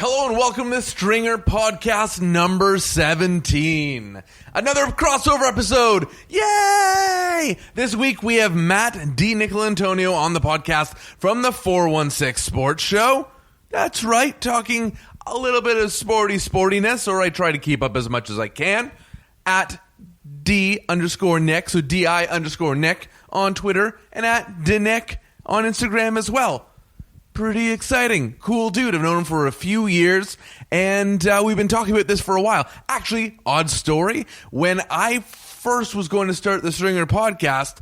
Hello and welcome to Stringer Podcast number 17. Another crossover episode. Yay! This week we have Matt D. Nicolantonio on the podcast from the 416 Sports Show. That's right, talking a little bit of sportiness, or I try to keep up as much as I can, at D_Nick, so DI_Nick on Twitter, and at DNick on Instagram as well. Pretty exciting. Cool dude. I've known him for a few years, and we've been talking about this for a while. Actually, odd story, when I first was going to start the Stringer podcast,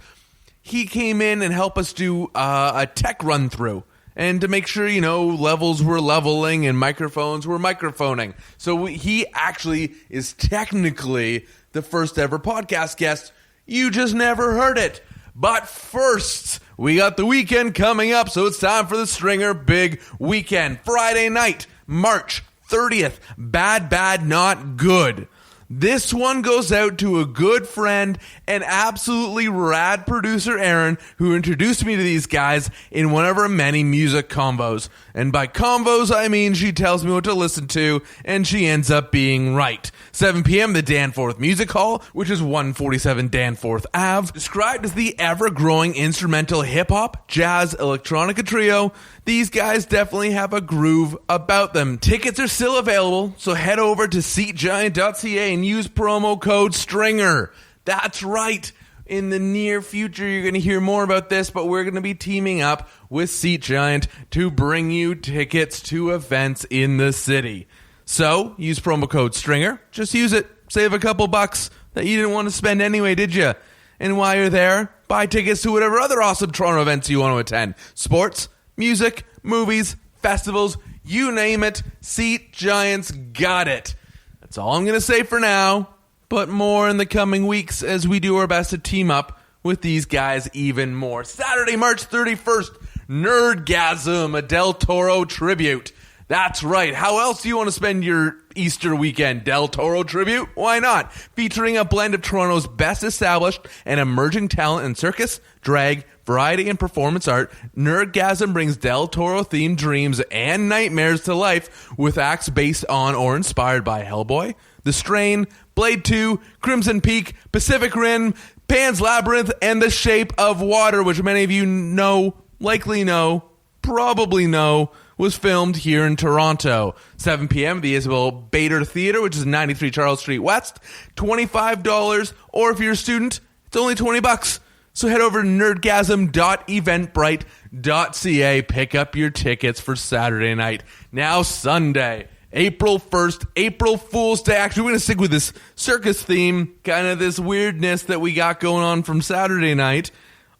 he came in and helped us do a tech run-through, and to make sure, levels were leveling and microphones were microphoning. So he actually is technically the first ever podcast guest. You just never heard it. But first, we got the weekend coming up, so it's time for the Stringer Big Weekend. Friday night, March 30th, Bad, Not Good. This one goes out to a good friend and absolutely rad producer, Aaron, who introduced me to these guys in one of her many music combos. And by combos, I mean she tells me what to listen to, and she ends up being right. 7 p.m., the Danforth Music Hall, which is 147 Danforth Ave, described as the ever-growing instrumental hip-hop, jazz, electronica trio. These guys definitely have a groove about them. Tickets are still available, so head over to seatgiant.ca and use promo code STRINGER. That's right. In the near future, you're going to hear more about this, but we're going to be teaming up with Seat Giant to bring you tickets to events in the city. So, use promo code STRINGER. Just use it. Save a couple bucks that you didn't want to spend anyway, did you? And while you're there, buy tickets to whatever other awesome Toronto events you want to attend. Sports, music, movies, festivals, you name it, Seat Giant's got it. That's all I'm going to say for now, but more in the coming weeks as we do our best to team up with these guys even more. Saturday, March 31st, Nerdgasm, a Del Toro tribute. That's right. How else do you want to spend your Easter weekend? Del Toro tribute? Why not? Featuring a blend of Toronto's best established and emerging talent in circus, drag, variety, and performance art, Nerdgasm brings Del Toro-themed dreams and nightmares to life with acts based on or inspired by Hellboy, The Strain, Blade 2, Crimson Peak, Pacific Rim, Pan's Labyrinth, and The Shape of Water, which many of you know, likely know, probably know, was filmed here in Toronto. 7 p.m. the Isabel Bader Theatre, which is 93 Charles Street West. $25, or if you're a student, it's only $20. So head over to nerdgasm.eventbrite.ca. Pick up your tickets for Saturday night. Now Sunday, April 1st, April Fool's Day. Actually, we're going to stick with this circus theme, kind of this weirdness that we got going on from Saturday night.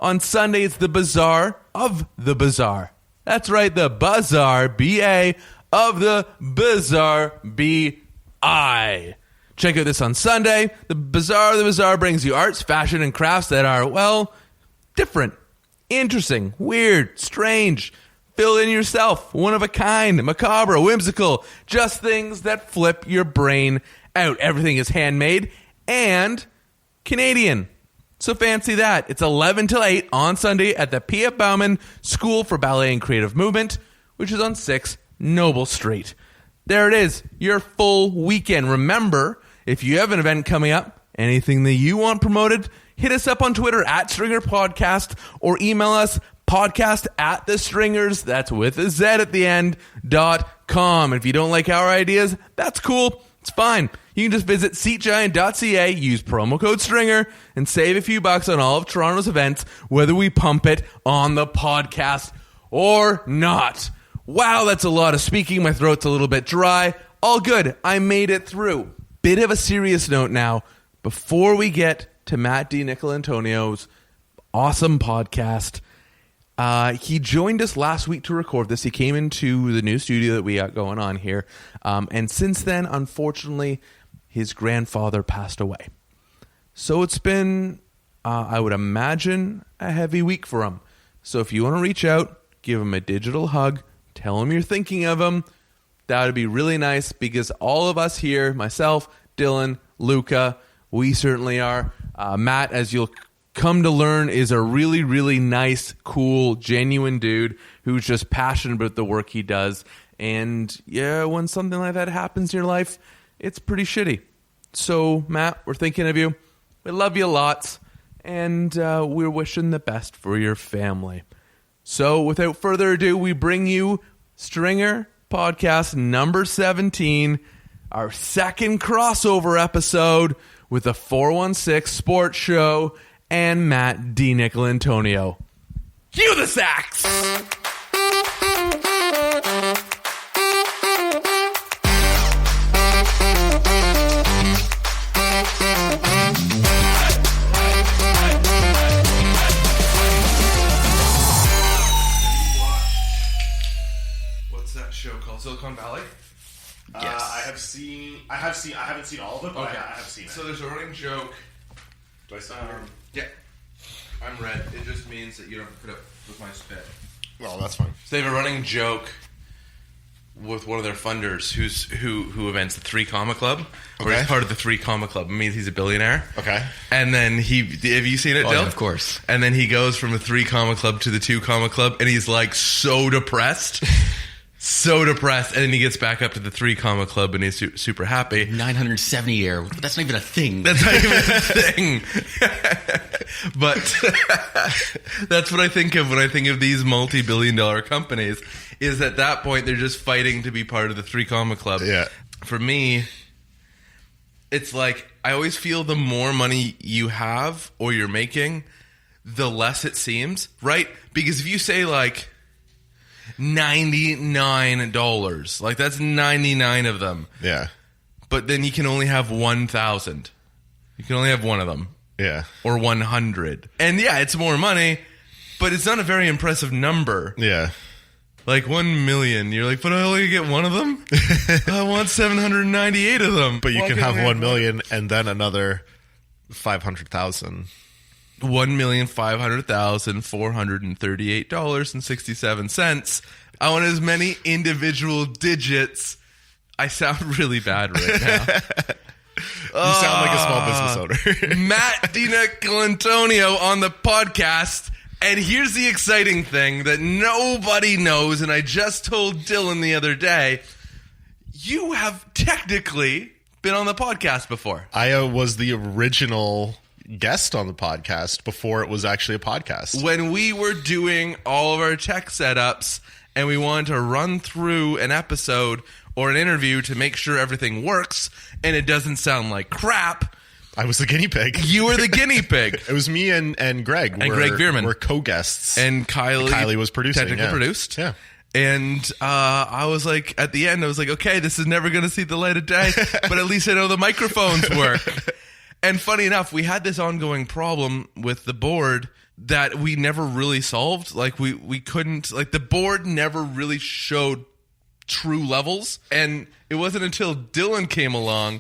On Sunday, it's the Bazaar of the Bazaar. That's right, the Bazaar, B-A, of the Bazaar, B-I. Check out this on Sunday. The Bazaar of the Bazaar brings you arts, fashion, and crafts that are, well, different, interesting, weird, strange. Fill in yourself, one of a kind, macabre, whimsical, just things that flip your brain out. Everything is handmade and Canadian. So fancy that. It's 11 till 8 on Sunday at the P.F. Bauman School for Ballet and Creative Movement, which is on 6 Noble Street. There it is, your full weekend. Remember, if you have an event coming up, anything that you want promoted, hit us up on Twitter at Stringer Podcast or email us podcast@thestringers, that's with a Z at the end, .com. If you don't like our ideas, that's cool. It's fine. You can just visit seatgiant.ca, use promo code STRINGER, and save a few bucks on all of Toronto's events, whether we pump it on the podcast or not. Wow, that's a lot of speaking. My throat's a little bit dry. All good. I made it through. Bit of a serious note now. Before we get to Matt D. Nicolantonio's awesome podcast, he joined us last week to record this. He came into the new studio that we got going on here. And since then, unfortunately, his grandfather passed away. So it's been, I would imagine, a heavy week for him. So if you want to reach out, give him a digital hug, tell him you're thinking of him. That would be really nice because all of us here, myself, Dylan, Luca, we certainly are. Matt, as you'll come to learn, is a really, really nice, cool, genuine dude who's just passionate about the work he does. And yeah, when something like that happens in your life, it's pretty shitty. So, Matt, we're thinking of you. We love you lots. And we're wishing the best for your family. So, without further ado, we bring you Stringer Podcast number 17, our second crossover episode with the 416 Sports Show and Matt D. Nicolantonio. Cue the sax! What's that show called? Silicon Valley? Yes. I haven't seen all of it, but Okay. I have seen it. So there's a running joke. Do I sound weird? Yeah. I'm red. It just means that you don't put up with my spit. Well, that's fine. So they have a running joke with one of their funders who events the 3 Comma Club. Or he's part of the 3 Comma Club. It means he's a billionaire. Okay. And then have you seen it, Dill? Yeah, of course. And then he goes from the 3 Comma Club to the 2 Comma Club, and he's like so depressed. So depressed, and then he gets back up to the 3 Comma Club, and he's super happy. 970 year. That's not even a thing. That's not even a thing. But that's what I think of when I think of these multi-billion-dollar companies, is at that point they're just fighting to be part of the 3 Comma Club. Yeah. For me, it's like I always feel the more money you have or you're making, the less it seems, right? Because if you say like $99, like that's 99 of them. Yeah. But then you can only have 1,000. You can only have one of them. Yeah. Or 100. And yeah, it's more money, but it's not a very impressive number. Yeah. Like 1 million. You're like, but I only get one of them? I want 798 of them. But you can have 1 million and then another 500,000. $1,500,438.67. I want as many individual digits. I sound really bad right now. You sound like a small business owner. Matt D. Nicolantonio on the podcast. And here's the exciting thing that nobody knows, and I just told Dylan the other day. You have technically been on the podcast before. I was the original guest on the podcast before it was actually a podcast. When we were doing all of our tech setups and we wanted to run through an episode or an interview to make sure everything works and it doesn't sound like crap, I was the guinea pig. you were the guinea pig. It was me and Greg. And Greg Veerman. We're co-guests. And Kylie was producing. Technically produced. Yeah. And I was like, at the end, I was like, okay, this is never going to see the light of day, but at least I know the microphones work. And funny enough, we had this ongoing problem with the board that we never really solved. Like we couldn't, like the board never really showed true levels. And it wasn't until Dylan came along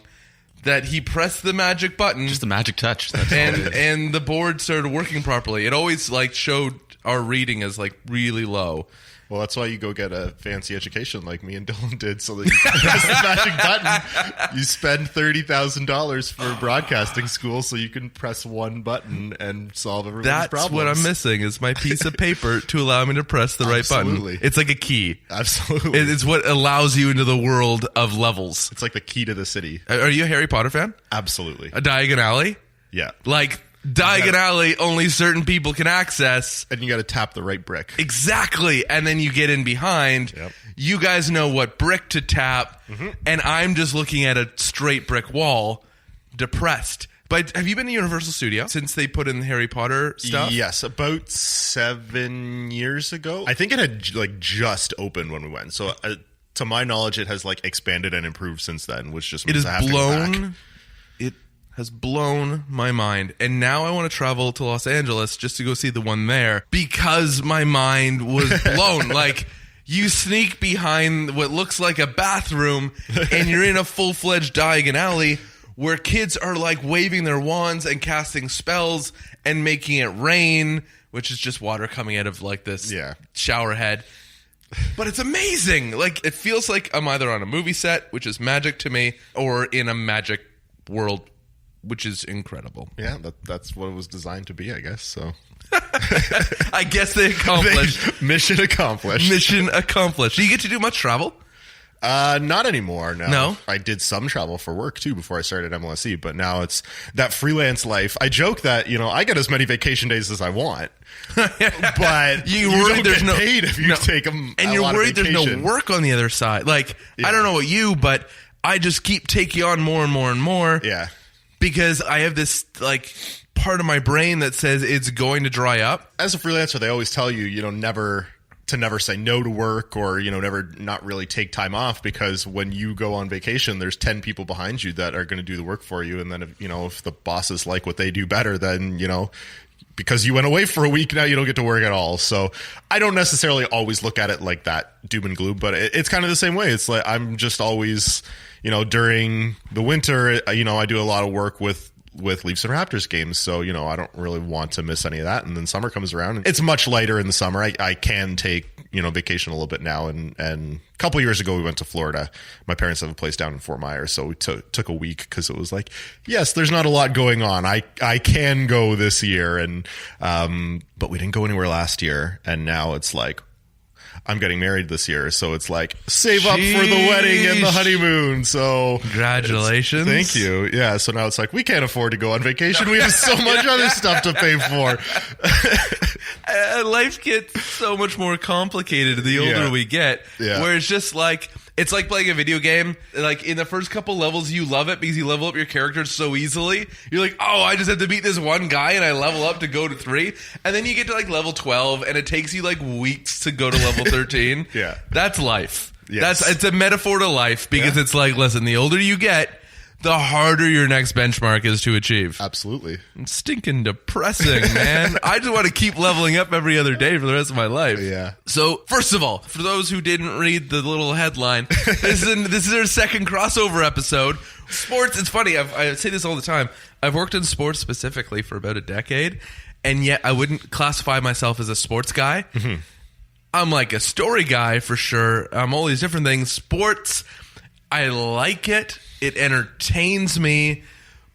that he pressed the magic button. Just the magic touch. That's and the board started working properly. It always like showed our reading as like really low. Well, that's why you go get a fancy education like me and Dylan did, so that you can press the magic button. You spend $30,000 for broadcasting school, so you can press one button and solve everyone's problems. That's what I'm missing is my piece of paper to allow me to press the right Absolutely. button. It's like a key. Absolutely. It's what allows you into the world of levels. It's like the key to the city. Are you a Harry Potter fan? Absolutely. A Diagon Alley? Yeah. Like Diagon Alley, only certain people can access. And you got to tap the right brick. Exactly. And then you get in behind. Yep. You guys know what brick to tap. Mm-hmm. And I'm just looking at a straight brick wall, depressed. But have you been to Universal Studio since they put in the Harry Potter stuff? Yes, about 7 years ago. I think it had like just opened when we went. So to my knowledge, it has like expanded and improved since then, which just means I have to go back. It has blown my mind. And now I want to travel to Los Angeles just to go see the one there because my mind was blown. Like, you sneak behind what looks like a bathroom and you're in a full-fledged Diagon Alley where kids are like waving their wands and casting spells and making it rain, which is just water coming out of like this shower head. But it's amazing. Like, it feels like I'm either on a movie set, which is magic to me, or in a magic world, which is incredible. Yeah, that's what it was designed to be, I guess. So I guess they accomplished. Mission accomplished. Mission accomplished. Do you get to do much travel? Not anymore. No? I did some travel for work too before I started MLSE, but now it's that freelance life. I joke that, I get as many vacation days as I want, but you don't get paid if you take them. And you're worried there's no work on the other side. Like, I don't know what you, but I just keep taking on more and more and more. Yeah. Because I have this, like, part of my brain that says it's going to dry up. As a freelancer, they always tell you, never say no to work, or, never not really take time off, because when you go on vacation, there's 10 people behind you that are going to do the work for you. And then, if the bosses like what they do better, then, because you went away for a week, now you don't get to work at all. So I don't necessarily always look at it like that doom and gloom, but it's kind of the same way. It's like, I'm just always, during the winter, I do a lot of work with Leafs and Raptors games. So, I don't really want to miss any of that. And then summer comes around and it's much lighter in the summer. I can take, vacation a little bit now. And a couple years ago, we went to Florida. My parents have a place down in Fort Myers. So we took a week because it was like, yes, there's not a lot going on. I can go this year. And, but we didn't go anywhere last year. And now it's like, I'm getting married this year, so it's like save up for the wedding and the honeymoon. So congratulations. Thank you. Yeah, so now it's like we can't afford to go on vacation. We have so much other stuff to pay for. Life gets so much more complicated the older we get, where it's just like, it's like playing a video game. Like, in the first couple levels, you love it because you level up your character so easily. You're like, oh, I just have to beat this one guy and I level up to go to 3. And then you get to like level 12 and it takes you like weeks to go to level 13. Yeah. That's life. Yes. It's a metaphor to life, because it's like, listen, the older you get, the harder your next benchmark is to achieve. Absolutely. It's stinking depressing, man. I just want to keep leveling up every other day for the rest of my life. Yeah. So, first of all, for those who didn't read the little headline, this is our second crossover episode. Sports, it's funny, I say this all the time. I've worked in sports specifically for about a decade, and yet I wouldn't classify myself as a sports guy. Mm-hmm. I'm like a story guy for sure. I'm all these different things. Sports, I like it. It entertains me,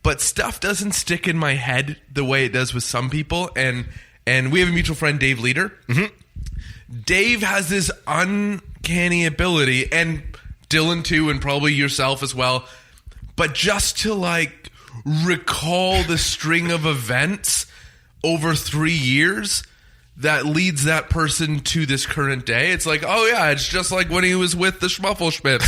but stuff doesn't stick in my head the way it does with some people. And we have a mutual friend, Dave Leader. Mm-hmm. Dave has this uncanny ability, and Dylan too, and probably yourself as well, but just to like recall the string of events over 3 years that leads that person to this current day. It's like, oh yeah, it's just like when he was with the Schmufflesmiths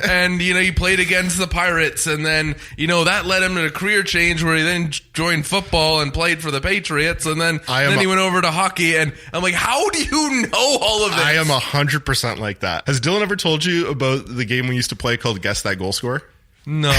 and, he played against the Pirates, and then, that led him to a career change where he then joined football and played for the Patriots, and then he went over to hockey, and I'm like, how do you know all of this? I am 100% like that. Has Dylan ever told you about the game we used to play called Guess That Goal Score? No.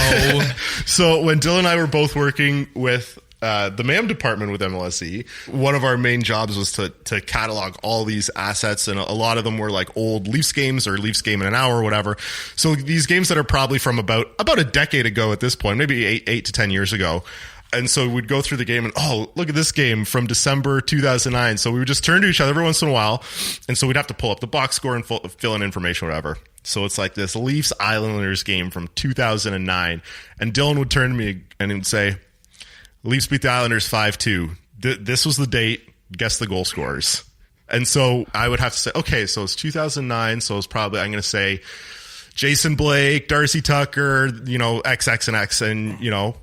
So when Dylan and I were both working with the MAM department with MLSE, one of our main jobs was to catalog all these assets, and a lot of them were like old Leafs games or Leafs game in an hour or whatever. So these games that are probably from about a decade ago at this point, maybe 8 to 10 years ago. And so we'd go through the game and, oh, look at this game from December 2009. So we would just turn to each other every once in a while. And so we'd have to pull up the box score and fill in information or whatever. So it's like this Leafs Islanders game from 2009. And Dylan would turn to me and he would say, Leafs beat the Islanders 5-2. This was the date. Guess the goal scorers. And so I would have to say, okay, so it's 2009. So it's probably, I'm going to say Jason Blake, Darcy Tucker, XX and X. And,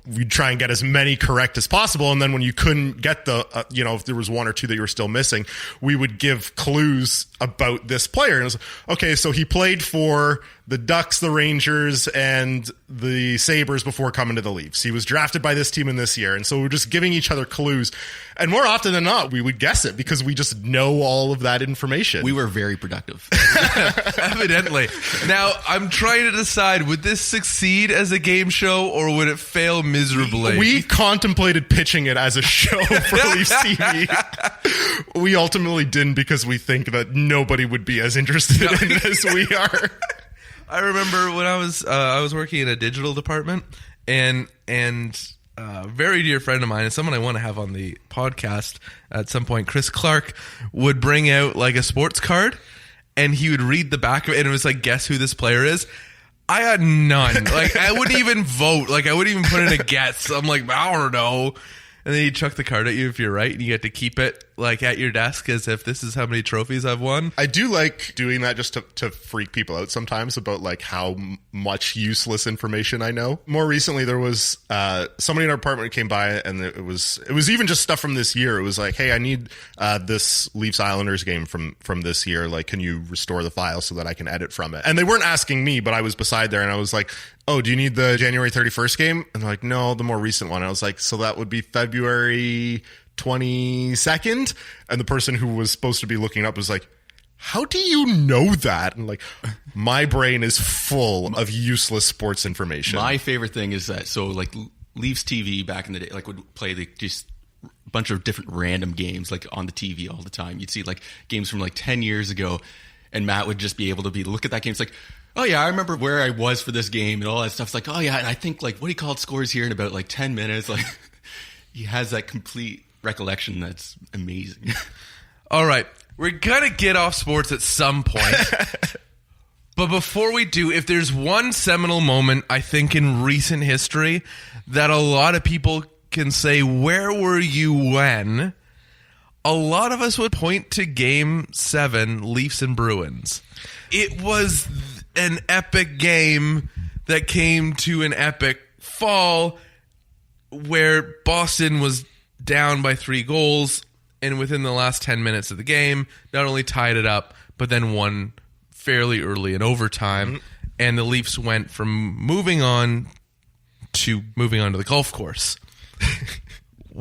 we'd try and get as many correct as possible. And then when you couldn't get the, if there was one or two that you were still missing, we would give clues about this player. And it was, okay, so he played for the Ducks, the Rangers, and the Sabres before coming to the Leafs. He was drafted by this team in this year. And so we're just giving each other clues. And more often than not, we would guess it because we just know all of that information. We were very productive. Evidently. Now, I'm trying to decide, would this succeed as a game show or would it fail miserably? We contemplated pitching it as a show for Leafs TV. We ultimately didn't because we think that nobody would be as interested in it as we are. I remember when I was working in a digital department, and a very dear friend of mine, and someone I want to have on the podcast at some point, Chris Clark, would bring out like a sports card, and he would read the back of it, and it was like, guess who this player is? I had none. Like, I wouldn't even vote. Like, I wouldn't even put in a guess. I'm like, I don't know. And then he'd chuck the card at you if you're right, and you get to keep it. like at your desk as if this is how many trophies I've won. I do like doing that just to freak people out sometimes about like how much useless information I know. More recently, there was somebody in our apartment came by, and it was even just stuff from this year. It was like, hey, I need this Leafs Islanders game from this year. Like, can you restore the file so that I can edit from it? And they weren't asking me, but I was beside there, and I was like, oh, do you need the January 31st game? And they're like, no, the more recent one. And I was like, so that would be February 22nd? And the person who was supposed to be looking up was like, how do you know that? And like, my brain is full of useless sports information. My favorite thing is that, so like Leafs TV back in the day, like would play like just a bunch of different random games like on the TV all the time. You'd see like games from like 10 years ago, and Matt would just be able to look at that game. It's like, oh yeah, I remember where I was for this game and all that stuff. It's like, oh yeah, and I think like what he called scores here in about like 10 minutes. Like he has that complete recollection that's amazing. All right, we're gonna get off sports at some point. But before we do, if there's one seminal moment, I think, in recent history that a lot of people can say, where were you when? A lot of us would point to Game 7, Leafs and Bruins. It was an epic game that came to an epic fall where Boston was down by 3 goals, and within the last 10 minutes of the game, not only tied it up, but then won fairly early in overtime. And the Leafs went from moving on to the golf course.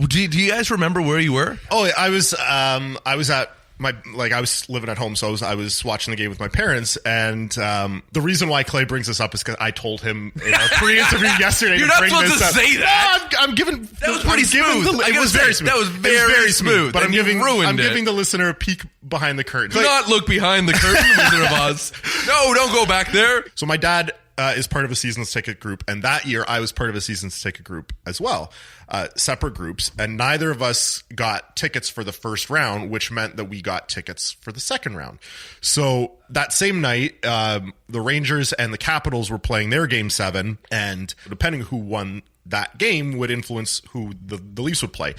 Do you guys remember where you were? Oh, I was at I was living at home, so I was watching the game with my parents, and the reason why Clay brings this up is because I told him in our pre-interview yesterday. You're to not bring supposed this to up. say that. No, I'm giving. That was pretty smooth. It was very smooth. That was very smooth. But I'm and you giving ruined it. giving the listener a peek behind the curtain. Do not look behind the curtain, Wizard of Oz. No, don't go back there. So my dad is part of a season's ticket group, and that year I was part of a season's ticket group as well, separate groups, and neither of us got tickets for the first round, which meant that we got tickets for the second round. So that same night, the Rangers and the Capitals were playing their Game 7, and depending who won that game would influence who the Leafs would play.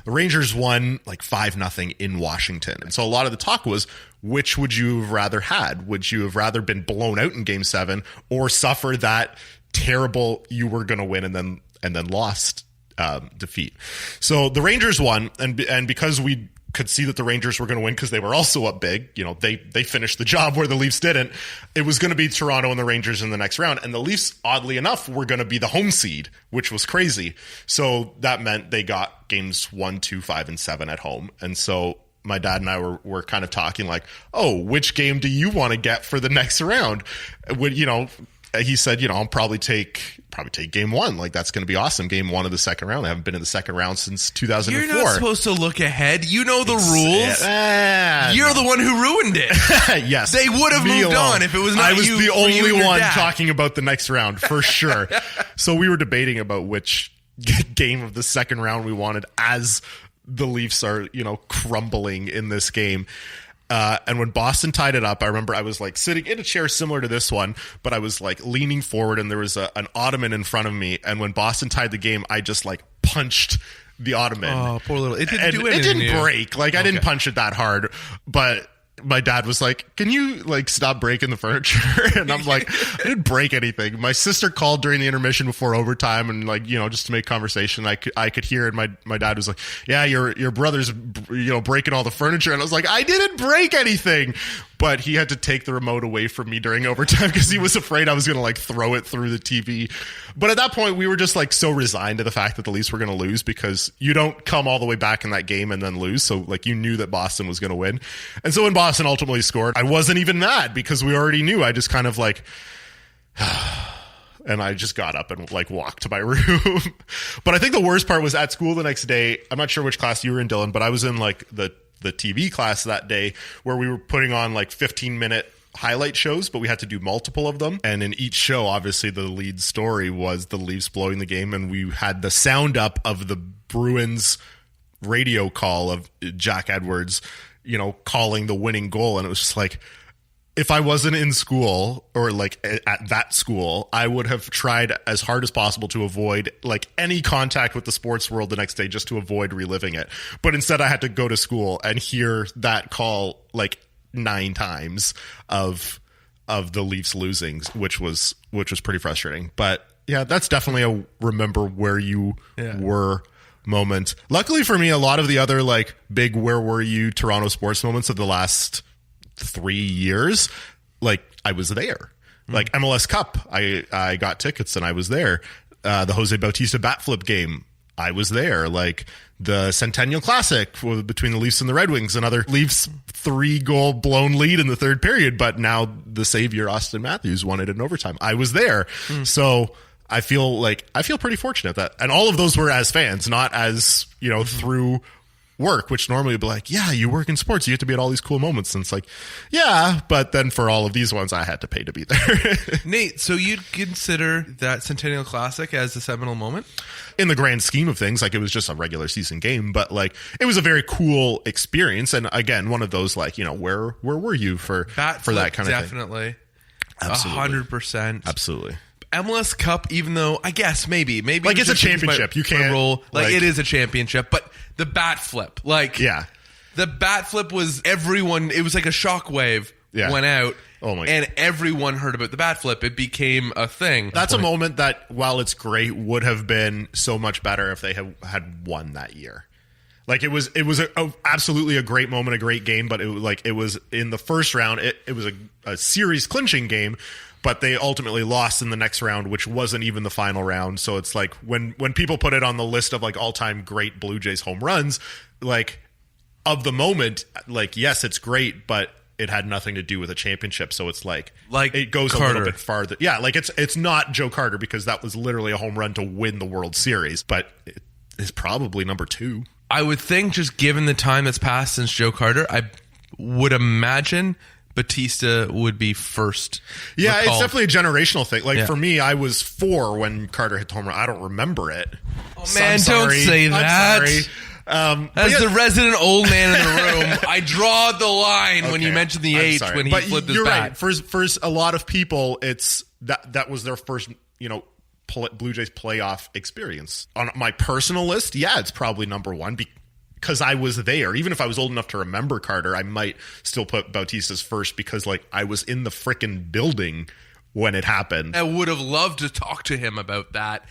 The Rangers won like 5-0 in Washington. And so a lot of the talk was, which would you have rather had? Would you have rather been blown out in Game 7 or suffer that terrible you were going to win and then lost defeat? So the Rangers won, and because we could see that the Rangers were going to win because they were also up big, they finished the job where the Leafs didn't. It was going to be Toronto and the Rangers in the next round, and the Leafs, oddly enough, were going to be the home seed, which was crazy. So that meant they got games 1, 2, 5, and 7 at home. And so my dad and I were kind of talking like, oh, which game do you want to get for the next round? He said, I'll probably take Game 1. Like, that's going to be awesome. Game 1 of the second round. I haven't been in the second round since 2004. You're not supposed to look ahead. You know the rules. You're the one who ruined it. Yes. They would have moved on if it was not I was you. the only one dad. talking about the next round, for sure. So we were debating about which game of the second round we wanted as the Leafs are, crumbling in this game. And when Boston tied it up, I remember I was like sitting in a chair similar to this one, but I was like leaning forward and there was an ottoman in front of me. And when Boston tied the game, I just like punched the ottoman. Oh, poor little. It didn't do it anything. It didn't break. Like, I didn't punch it that hard, but my dad was like, can you like stop breaking the furniture? And I'm like, I didn't break anything. My sister called during the intermission before overtime and like, just to make conversation. I could hear it. My dad was like, yeah, your brother's, breaking all the furniture. And I was like, I didn't break anything. But he had to take the remote away from me during overtime because he was afraid I was going to like throw it through the TV. But at that point, we were just like so resigned to the fact that the Leafs were going to lose because you don't come all the way back in that game and then lose. So like you knew that Boston was going to win. And so when Boston ultimately scored, I wasn't even mad because we already knew. I just kind of like... And I just got up and like walked to my room. But I think the worst part was at school the next day. I'm not sure which class you were in, Dylan, but I was in like the TV class that day where we were putting on like 15-minute highlight shows, but we had to do multiple of them. And in each show, obviously the lead story was the Leafs blowing the game. And we had the sound up of the Bruins radio call of Jack Edwards, calling the winning goal. And it was just like, if I wasn't in school or like at that school, I would have tried as hard as possible to avoid like any contact with the sports world the next day just to avoid reliving it. But instead I had to go to school and hear that call like 9 times of the Leafs losing, which was pretty frustrating. But yeah, that's definitely a remember where you were moment. Luckily for me, a lot of the other like big where were you Toronto sports moments of the last 3 years, like I was there. Like MLS Cup, I got tickets and I was there. The Jose Bautista bat flip game, I was there. Like the Centennial Classic between the Leafs and the Red Wings, another Leafs 3-goal blown lead in the third period, but now the savior Austin Matthews won it in overtime. I was there. So I feel pretty fortunate that, and all of those were as fans, not as, through work, which normally would be like, yeah, you work in sports, you get to be at all these cool moments. And it's like, yeah, but then for all of these ones, I had to pay to be there. Nate, so you'd consider that Centennial Classic as a seminal moment? In the grand scheme of things, like it was just a regular season game, but like it was a very cool experience. And again, one of those like, where were you for that kind of thing? Definitely. Absolutely. 100%. Absolutely. MLS Cup, even though I guess maybe like it's a championship, you can't roll like it is a championship, but the bat flip, the bat flip was everyone. It was like a shockwave went out. Oh my! And everyone heard about the bat flip. It became a thing. That's a moment that, while it's great, would have been so much better if they had won that year. Like it was absolutely a great moment, a great game, but it was in the first round. It was a series clinching game. But they ultimately lost in the next round, which wasn't even the final round. So it's like when people put it on the list of like all-time great Blue Jays home runs, like of the moment, like yes, it's great, but it had nothing to do with a championship. So it's like it goes Carter. A little bit farther. Yeah, like it's not Joe Carter because that was literally a home run to win the World Series, but it is probably number 2. I would think, just given the time that's passed since Joe Carter, I would imagine Batista would be first. Yeah, recalled. It's definitely a generational thing. Like for me, I was 4 when Carter hit the home run. I don't remember it. Oh man, don't say that. As the resident old man in the room, I draw the line when you mentioned the age when he flipped his bat. Right. For a lot of people, it's that was their first, Blue Jays playoff experience. On my personal list, it's probably number 1 because I was there. Even if I was old enough to remember Carter, I might still put Bautista's first because like I was in the frickin' building when it happened. I would have loved to talk to him about that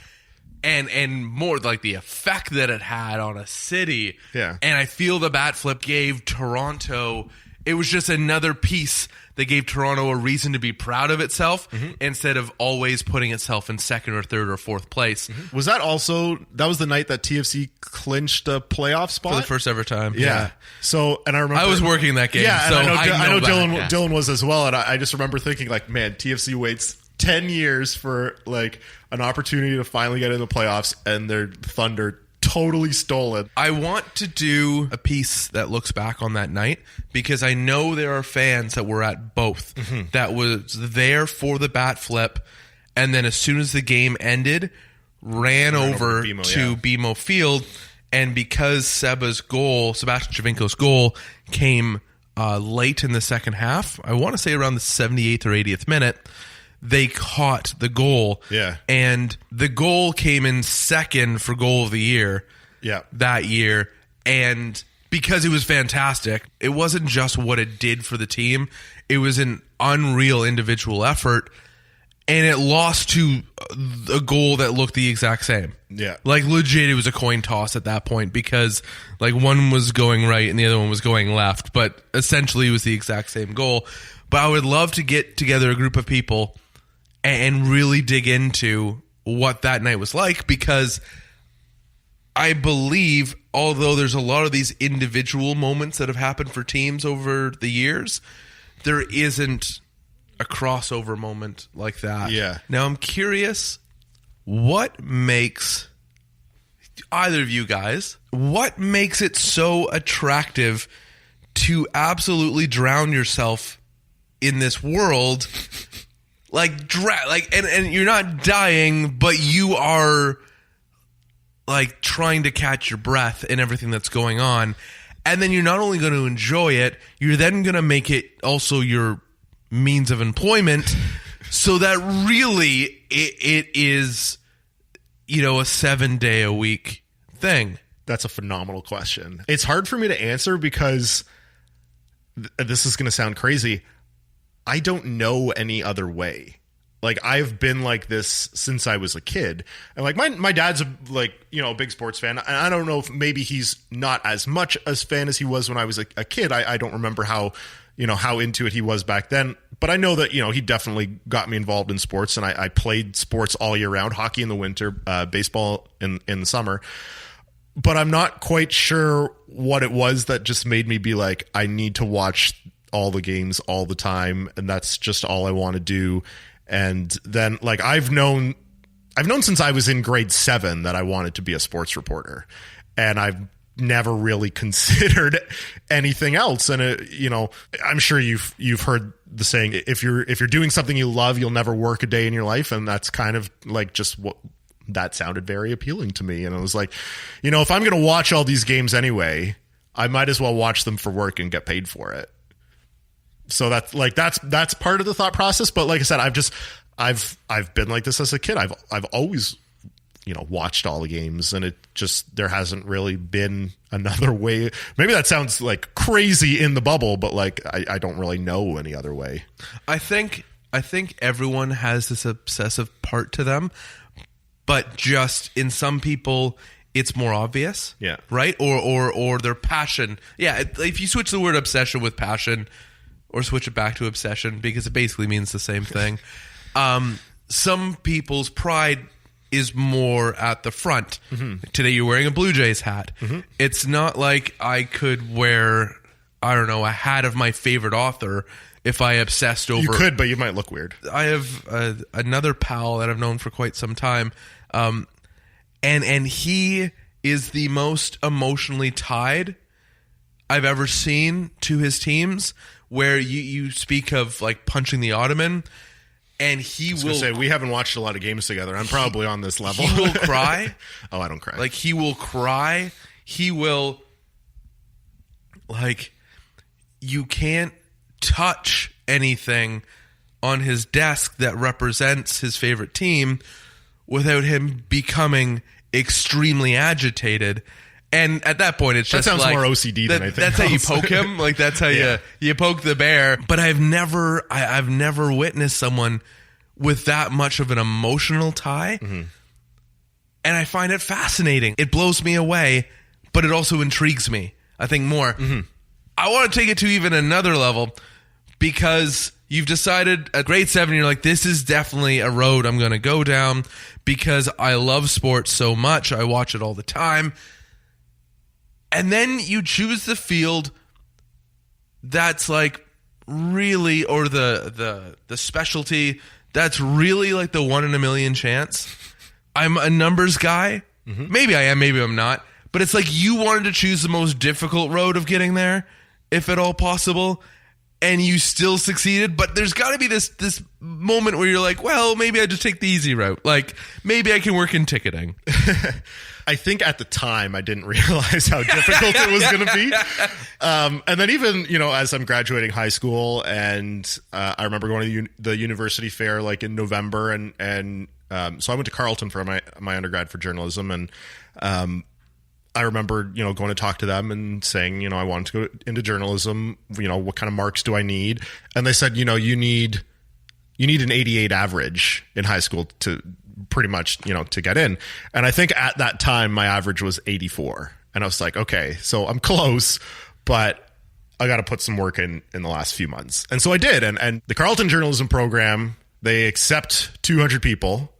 and more like the effect that it had on a city. Yeah. And I feel the bat flip gave Toronto, it was just another piece that gave Toronto a reason to be proud of itself instead of always putting itself in second or third or fourth place. Was that was the night that TFC clinched a playoff spot? For the first ever time. Yeah. So, and I remember... I was working that game. Yeah, so and I know Dylan was as well, and I just remember thinking like, man, TFC waits 10 years for like an opportunity to finally get in the playoffs, and their Thunder totally stole it. I want to do a piece that looks back on that night because I know there are fans that were at both that was there for the bat flip, and then as soon as the game ended, ran over to BMO Field, and because Sebastian Javinko's goal came late in the second half, I want to say around the 78th or 80th minute, they caught the goal. Yeah. And the goal came in second for goal of the year that year. And because it was fantastic, it wasn't just what it did for the team. It was an unreal individual effort. And it lost to a goal that looked the exact same. Yeah. Like legit, it was a coin toss at that point because like one was going right and the other one was going left. But essentially it was the exact same goal. But I would love to get together a group of people and really dig into what that night was like, because I believe, although there's a lot of these individual moments that have happened for teams over the years, there isn't a crossover moment like that. Yeah. Now I'm curious, what makes either of you guys, what makes it so attractive to absolutely drown yourself in this world? And you're not dying, but you are like trying to catch your breath in everything that's going on. And then you're not only going to enjoy it, you're then going to make it also your means of employment. So that really it is, a 7-day-a-week thing. That's a phenomenal question. It's hard for me to answer because this is going to sound crazy. I don't know any other way. Like, I've been like this since I was a kid. And like my dad's a big sports fan. And I don't know if maybe he's not as much as fan as he was when I was a kid. I don't remember how into it he was back then. But I know that, he definitely got me involved in sports, and I played sports all year round, hockey in the winter, baseball in the summer. But I'm not quite sure what it was that just made me be like, I need to watch all the games all the time, and that's just all I want to do. And then, like, I've known since I was in grade 7 that I wanted to be a sports reporter, and I've never really considered anything else. And I'm sure you've heard the saying, if you're doing something you love, you'll never work a day in your life. And that's kind of like just what that sounded very appealing to me. And I was like, if I'm going to watch all these games anyway, I might as well watch them for work and get paid for it. So that's part of the thought process. But like I said, I've been like this as a kid. I've always, watched all the games, and there hasn't really been another way. Maybe that sounds like crazy in the bubble, but like, I don't really know any other way. I think everyone has this obsessive part to them, but just in some people, it's more obvious. Yeah. Right. Or their passion. Yeah. If you switch the word obsession with passion, or switch it back to obsession, because it basically means the same thing. Some people's pride is more at the front. Mm-hmm. Today you're wearing a Blue Jays hat. Mm-hmm. It's not like I could wear, I don't know, a hat of my favorite author if I obsessed over... You could, but you might look weird. I have another pal that I've known for quite some time, and he is the most emotionally tied I've ever seen to his teams, where you speak of like punching the ottoman, and he will say, we haven't watched a lot of games together. I'm probably on this level. He will cry. Oh, I don't cry. Like, he will cry. He will, like, you can't touch anything on his desk that represents his favorite team without him becoming extremely agitated. And at that point, it's that just sounds like, more OCD than I think. That's how you poke him. Like, that's how you poke the bear. But I've never witnessed someone with that much of an emotional tie. Mm-hmm. And I find it fascinating. It blows me away, but it also intrigues me, I think, more. Mm-hmm. I want to take it to even another level, because you've decided at grade 7, you're like, this is definitely a road I'm going to go down because I love sports so much. I watch it all the time. And then you choose the field that's like really, or the specialty that's really like the 1 in a million chance. I'm a numbers guy. Mm-hmm. Maybe I am, maybe I'm not. But it's like you wanted to choose the most difficult road of getting there, if at all possible, and you still succeeded. But there's got to be this moment where you're like, well, maybe I just take the easy route. Like, maybe I can work in ticketing. I think at the time I didn't realize how difficult it was going to be. And then even, as I'm graduating high school, and I remember going to the university fair like in November, and so I went to Carleton for my undergrad for journalism, and I remember, going to talk to them and saying, I wanted to go into journalism. What kind of marks do I need? And they said, you need an 88 average in high school to pretty much, to get in. And I think at that time my average was 84. And I was like, okay, so I'm close, but I got to put some work in the last few months. And so I did. And the Carleton journalism program, they accept 200 people.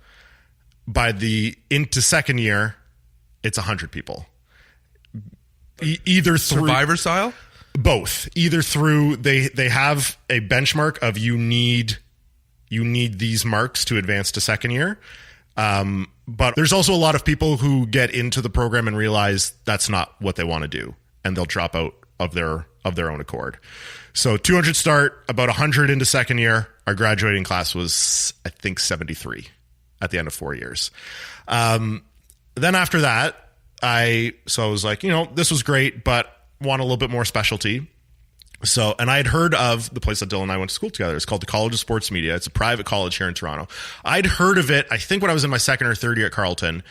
Into second year, it's 100 people. Either through Survivor style? Both. Either through they have a benchmark of you need these marks to advance to second year. But there's also a lot of people who get into the program and realize that's not what they want to do, and they'll drop out of their own accord. So 200 start, about 100 into second year. Our graduating class was, I think, 73 at the end of 4 years. Then after that, I was like, this was great, but want a little bit more specialty. So, and I had heard of the place that Dylan and I went to school together. It's called the College of Sports Media. It's a private college here in Toronto. I'd heard of it, I think, when I was in my second or third year at Carleton.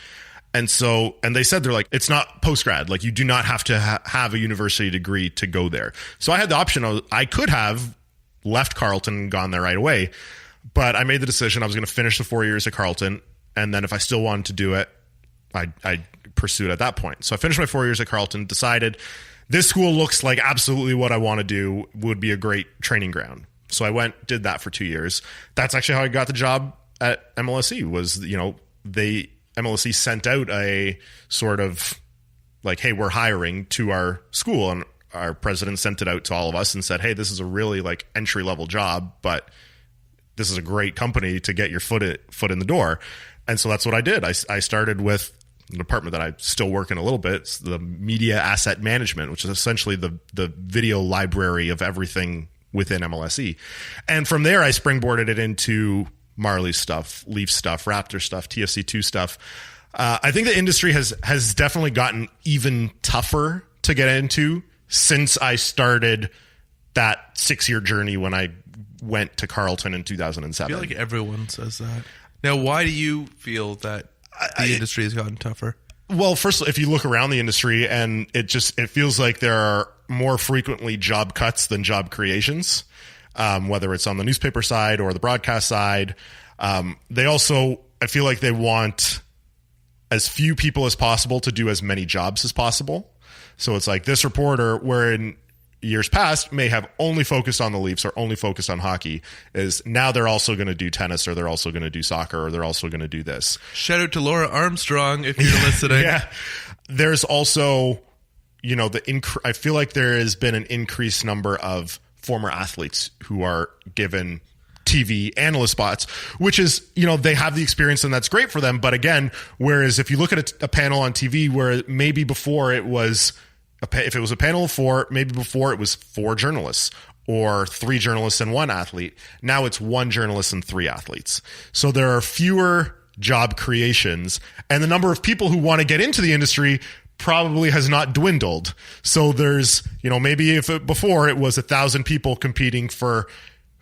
And so, and they said, they're like, it's not post-grad. Like, you do not have to have a university degree to go there. So I had the option. I could have left Carleton and gone there right away. But I made the decision I was going to finish the 4 years at Carleton. And then if I still wanted to do it, I'd pursue it at that point. So I finished my 4 years at Carleton, decided this school looks like absolutely what I want to do, would be a great training ground. So I went, did that for 2 years. That's actually how I got the job at MLSE was, MLSE sent out a sort of like, hey, we're hiring to our school. And our president sent it out to all of us and said, hey, this is a really like entry level job, but this is a great company to get your foot in the door. And so that's what I did. I started with the department that I still work in a little bit. It's the media asset management, which is essentially the video library of everything within MLSE. And from there, I springboarded it into Marley stuff, Leaf stuff, Raptor stuff, TFC2 stuff. I think the industry has definitely gotten even tougher to get into since I started that 6-year journey when I went to Carleton in 2007. I feel like everyone says that. Now, why do you feel that the industry has gotten tougher? Well, first, if you look around the industry, and it feels like there are more frequently job cuts than job creations. Whether it's on the newspaper side or the broadcast side. They also, I feel like they want as few people as possible to do as many jobs as possible. So it's like this reporter, where in years past may have only focused on the Leafs or only focused on hockey, is now they're also going to do tennis, or they're also going to do soccer, or they're also going to do this. Shout out to Laura Armstrong if you're listening. Yeah. There's also, I feel like there has been an increased number of former athletes who are given TV analyst spots, which is, they have the experience and that's great for them. But again, whereas if you look at a panel on TV where maybe before it was, if it was a panel of 4, maybe before it was 4 journalists or 3 journalists and 1 athlete. Now it's 1 journalist and 3 athletes. So there are fewer job creations, and the number of people who want to get into the industry probably has not dwindled. So there's, maybe before it was 1,000 people competing for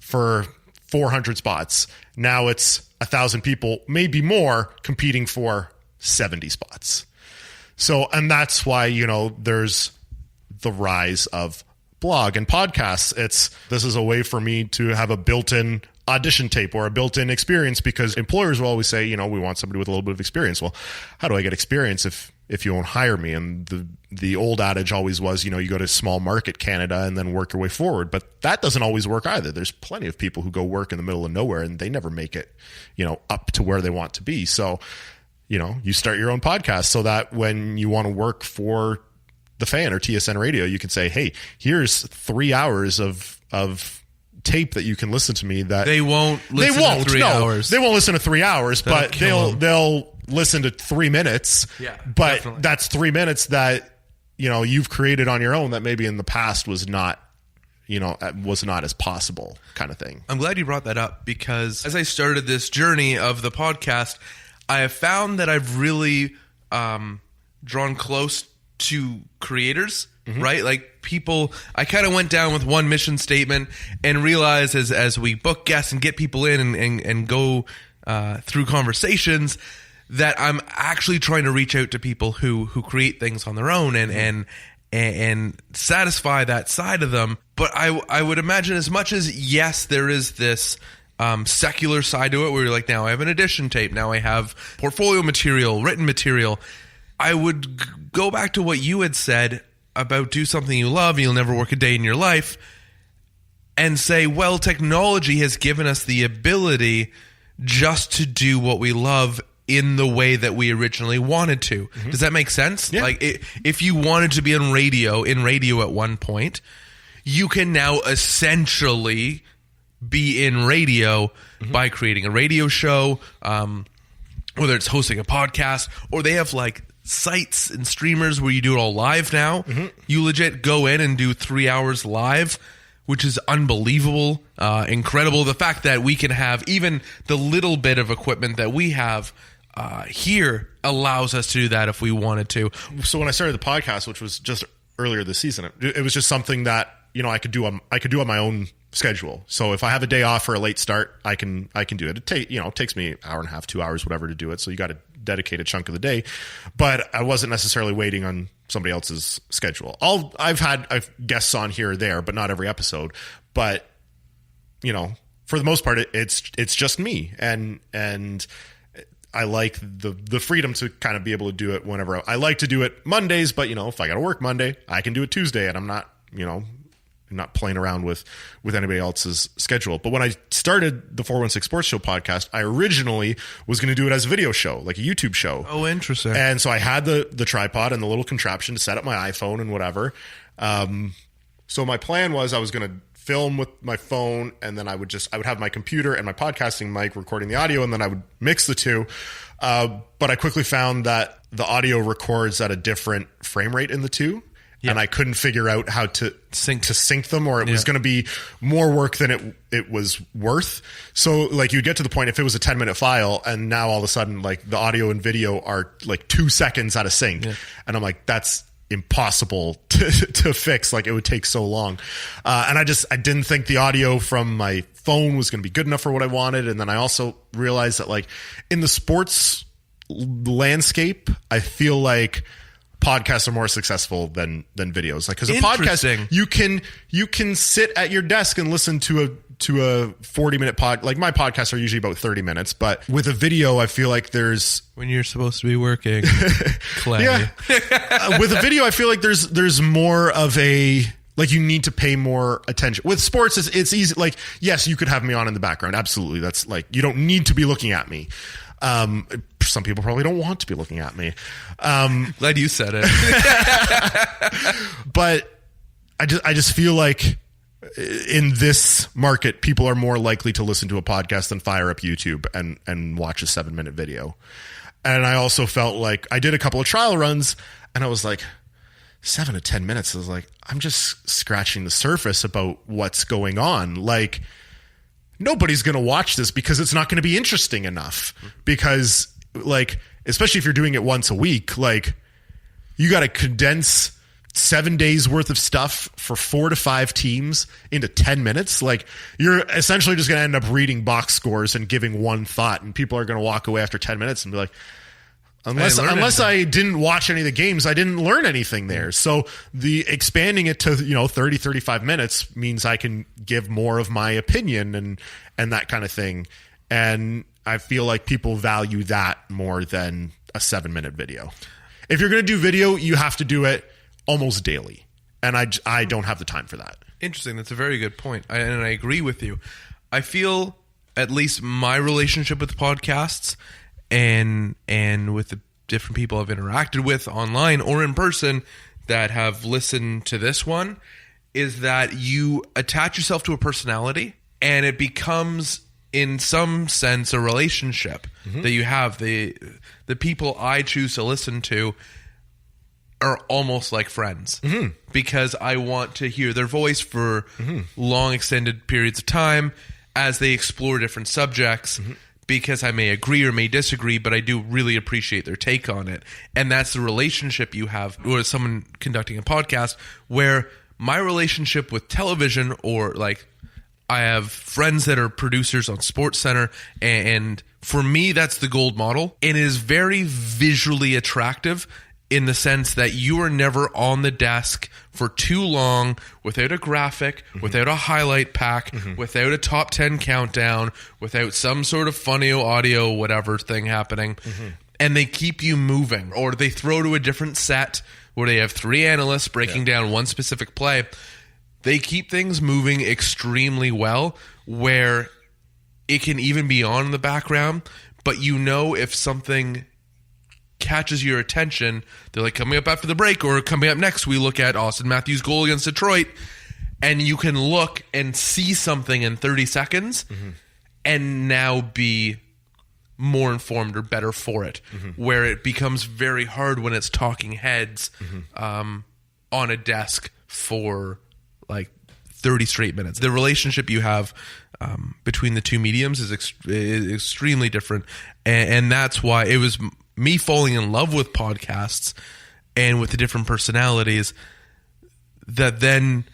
400 spots. Now it's 1,000 people, maybe more, competing for 70 spots. So, and that's why, there's the rise of blog and podcasts. This is a way for me to have a built-in audition tape or a built-in experience, because employers will always say, we want somebody with a little bit of experience. Well, how do I get experience if you won't hire me? And the old adage always was, you go to small market Canada and then work your way forward. But that doesn't always work either. There's plenty of people who go work in the middle of nowhere and they never make it, up to where they want to be. So, you start your own podcast so that when you want to work for the Fan or TSN Radio, you can say, hey, here's 3 hours of tape that you can listen to me. That they won't listen to 3 hours. They won't listen to 3 hours, but they'll listen to 3 minutes. Yeah, but definitely. That's 3 minutes that you've created on your own that maybe in the past was not as possible, kind of thing. I'm glad you brought that up, because as I started this journey of the podcast, I have found that I've really drawn close to creators, right? Like people, I kind of went down with one mission statement and realized as we book guests and get people in and go through conversations, that I'm actually trying to reach out to people who create things on their own and satisfy that side of them. But I would imagine, as much as, yes, there is this secular side to it where you're like, now I have an edition tape, now I have portfolio material, written material. I would go back to what you had said about do something you love, you'll never work a day in your life, and say, well, technology has given us the ability just to do what we love in the way that we originally wanted to. Does that make sense? Yeah. Like, if you wanted to be in radio at one point, you can now essentially be in radio by creating a radio show, whether it's hosting a podcast, or they have like sites and streamers where you do it all live now. You legit go in and do 3 hours live, which is unbelievable, incredible. The fact that we can have even the little bit of equipment that we have here allows us to do that if we wanted to. So when I started the podcast, which was just earlier this season, it was just something that I could do on my own schedule. So if I have a day off or a late start, I can do it. It takes me an hour and a half, 2 hours, whatever to do it. So you got to dedicate a chunk of the day, but I wasn't necessarily waiting on somebody else's schedule. I've had guests on here or there, but not every episode. But for the most part, it's just me, and I like the freedom to kind of be able to do it whenever I like to do it Mondays. But if I got to work Monday, I can do it Tuesday, and I'm not playing around with anybody else's schedule. But when I started the 416 Sports Show podcast, I originally was going to do it as a video show, like a YouTube show. Oh, interesting. And so I had the tripod and the little contraption to set up my iPhone and whatever. So my plan was I was going to film with my phone, and then I would have my computer and my podcasting mic recording the audio, and then I would mix the two. But I quickly found that the audio records at a different frame rate in the two. Yep. And I couldn't figure out how to sync them, or it was going to be more work than it was worth. So like you'd get to the point if it was a 10-minute file, and now all of a sudden like the audio and video are like 2 seconds out of sync. Yeah. And I'm like, that's impossible to fix. Like it would take so long. And I didn't think the audio from my phone was going to be good enough for what I wanted. And then I also realized that like in the sports landscape, I feel like podcasts are more successful than videos. Like, because a podcast, you can sit at your desk and listen to a 40-minute pod. Like my podcasts are usually about 30 minutes, but with a video, I feel like there's when you're supposed to be working. Clay. Yeah. With a video, I feel like there's more of a, like you need to pay more attention. With sports, it's easy. Like, yes, you could have me on in the background. Absolutely. That's like, you don't need to be looking at me. Some people probably don't want to be looking at me. Glad you said it. But I just feel like in this market, people are more likely to listen to a podcast than fire up YouTube and watch a 7-minute video. And I also felt like I did a couple of trial runs, and I was like, 7 to 10 minutes. I was like, I'm just scratching the surface about what's going on. Like, nobody's going to watch this because it's not going to be interesting enough. Because, like, especially if you're doing it once a week, like, you got to condense 7 days worth of stuff for 4 to 5 teams into 10 minutes. Like, you're essentially just going to end up reading box scores and giving one thought, and people are going to walk away after 10 minutes and be like, unless I didn't watch any of the games, I didn't learn anything there. So the expanding it to 30, 35 minutes means I can give more of my opinion and that kind of thing. And I feel like people value that more than a 7-minute video. If you're going to do video, you have to do it almost daily, and I don't have the time for that. Interesting. That's a very good point, and I agree with you. I feel at least my relationship with podcasts and with the different people I've interacted with online or in person that have listened to this one is that you attach yourself to a personality, and it becomes in some sense a relationship that you have. The people I choose to listen to are almost like friends because I want to hear their voice for long extended periods of time as they explore different subjects, because I may agree or may disagree, but I do really appreciate their take on it. And that's the relationship you have with someone conducting a podcast, where my relationship with television, or like I have friends that are producers on SportsCenter, and for me, that's the gold model. It is very visually attractive in the sense that you are never on the desk for too long without a graphic, without a highlight pack, without a top 10 countdown, without some sort of funny audio, whatever thing happening. And they keep you moving, or they throw to a different set where they have 3 analysts breaking down one specific play. They keep things moving extremely well, where it can even be on in the background, but if something catches your attention, they're like, coming up after the break, or coming up next, we look at Austin Matthews' goal against Detroit, and you can look and see something in 30 seconds and now be more informed or better for it, where it becomes very hard when it's talking heads on a desk for like 30 straight minutes. The relationship you have between the two mediums is extremely different, and that's why it was me falling in love with podcasts and with the different personalities that then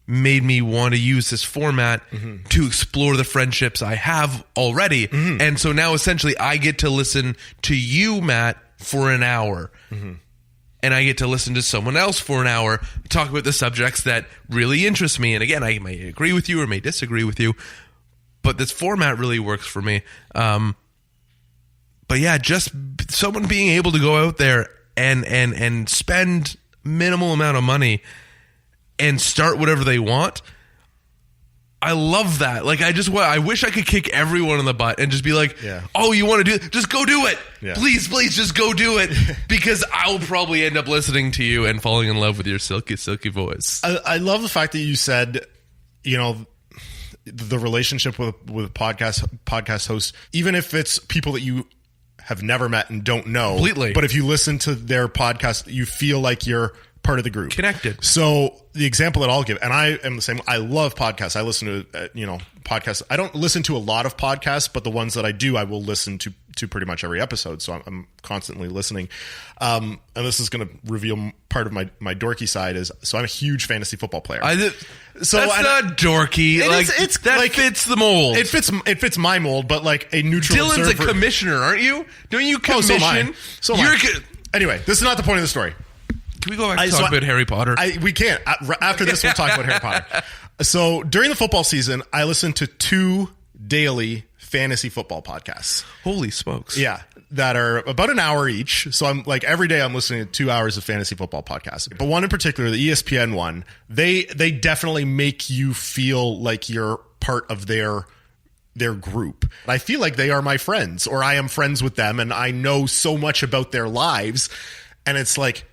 made me want to use this format to explore the friendships I have already. And so now essentially I get to listen to you, Matt, for an hour. And I get to listen to someone else for an hour, talk about the subjects that really interest me. And again, I may agree with you or may disagree with you, but this format really works for me. But yeah, just someone being able to go out there and spend minimal amount of money and start whatever they want. I love that. Like, I wish I could kick everyone in the butt and just be like, oh, you want to do it? Just go do it. Yeah. Please, just go do it. Because I'll probably end up listening to you and falling in love with your silky, silky voice. I love the fact that you said, the relationship with podcast hosts, even if it's people that you have never met and don't know. Completely. But if you listen to their podcast, you feel like you're part of the group. Connected. So the example that I'll give, and I am the same, I love podcasts. I listen to, podcasts. I don't listen to a lot of podcasts, but the ones that I do, I will listen to pretty much every episode. So I'm constantly listening. And this is going to reveal part of my dorky side so I'm a huge fantasy football player. That's not dorky. That fits the mold. It fits my mold, but like a neutral Dylan's observer. a commissioner, aren't you? Don't you commission? So am I. Anyway, this is not the point of the story. Can we go back and talk about Harry Potter? We can't. After this, we'll talk about Harry Potter. So during the football season, I listened to 2 daily fantasy football podcasts. Holy smokes. Yeah. That are about an hour each. So I'm like, every day I'm listening to 2 hours of fantasy football podcasts. But one in particular, the ESPN one, they definitely make you feel like you're part of their group. I feel like they are my friends, or I am friends with them, and I know so much about their lives. And it's like,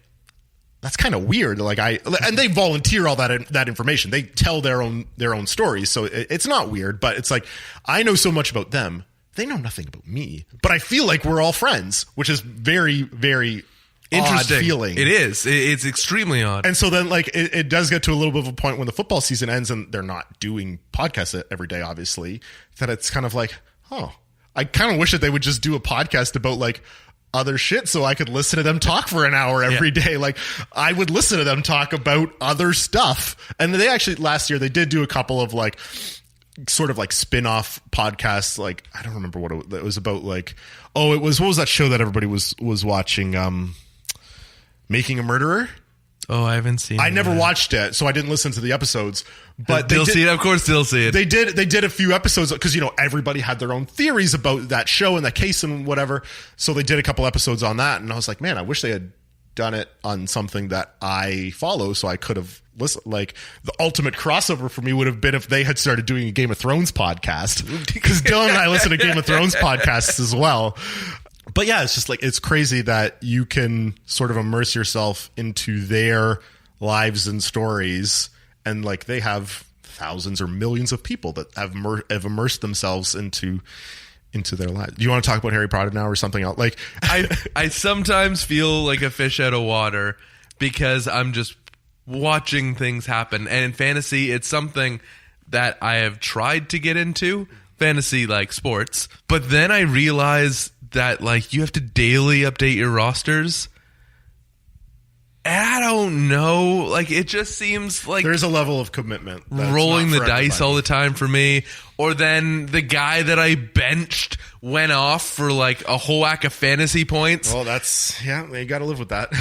that's kind of weird. And they volunteer all that information. They tell their own stories. So it's not weird, but it's like, I know so much about them. They know nothing about me, but I feel like we're all friends, which is very, very interesting feeling. It is. It's extremely odd. And so then it does get to a little bit of a point when the football season ends and they're not doing podcasts every day, obviously, that it's kind of like, I kind of wish that they would just do a podcast about like other shit so I could listen to them talk for an hour every day. Like, I would listen to them talk about other stuff. And they actually, last year, they did do a couple of like sort of like spin-off podcasts. Like, I don't remember what it was about. Like, what was that show that everybody was watching? Making a Murderer. Oh, I haven't seen. I never watched it, so I didn't listen to the episodes. But they'll see it, of course. They'll see it. They did a few episodes because everybody had their own theories about that show and that case and whatever. So they did a couple episodes on that, and I was like, man, I wish they had done it on something that I follow, so I could have listened. Like, the ultimate crossover for me would have been if they had started doing a Game of Thrones podcast, because Dylan and I listen to Game of Thrones podcasts as well. But yeah, it's just like, it's crazy that you can sort of immerse yourself into their lives and stories, and like they have thousands or millions of people that have immersed themselves into their lives. Do you want to talk about Harry Potter now or something else? Like, I sometimes feel like a fish out of water because I'm just watching things happen. And in fantasy, it's something that I have tried to get into, fantasy like sports, but then I realize that like you have to daily update your rosters. And I don't know. Like, it just seems like there's a level of commitment. Rolling the dice all the time for me. Or then the guy that I benched went off for like a whole whack of fantasy points. Well, you got to live with that.